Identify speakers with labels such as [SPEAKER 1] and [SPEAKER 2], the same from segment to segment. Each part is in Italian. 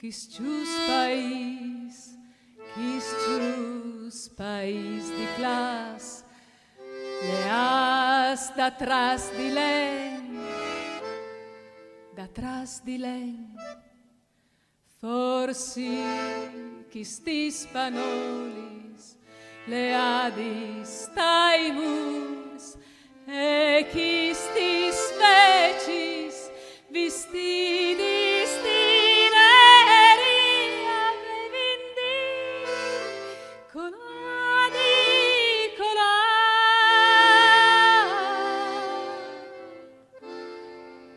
[SPEAKER 1] quis chus país de clas, leas d'atrás di len, forsi quistis panolis, leadis taimus, e quistis vecis vistidis tineria vivindi coladi colà,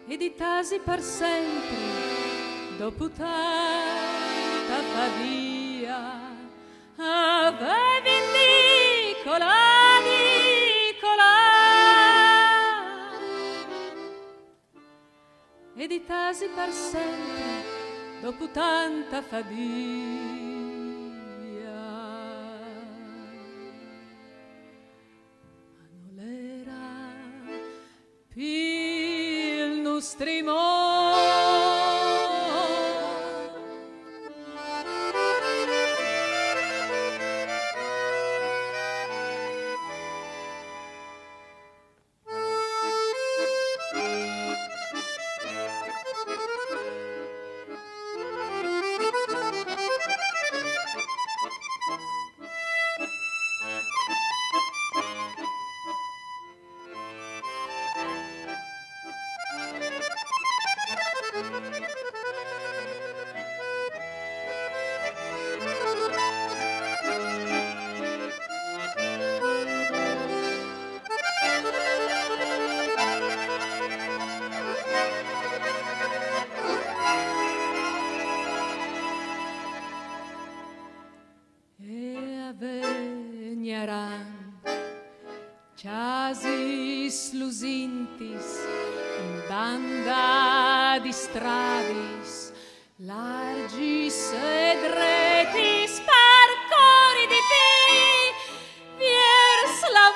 [SPEAKER 1] ed itasi per sempre dopo tanta fadia avevi coladi colà, ed itasi per sempre dopo tanta fadia. Ma non era più il nostro Chasis lusintis in banda di stradis largis ed retis par cori di pi viers la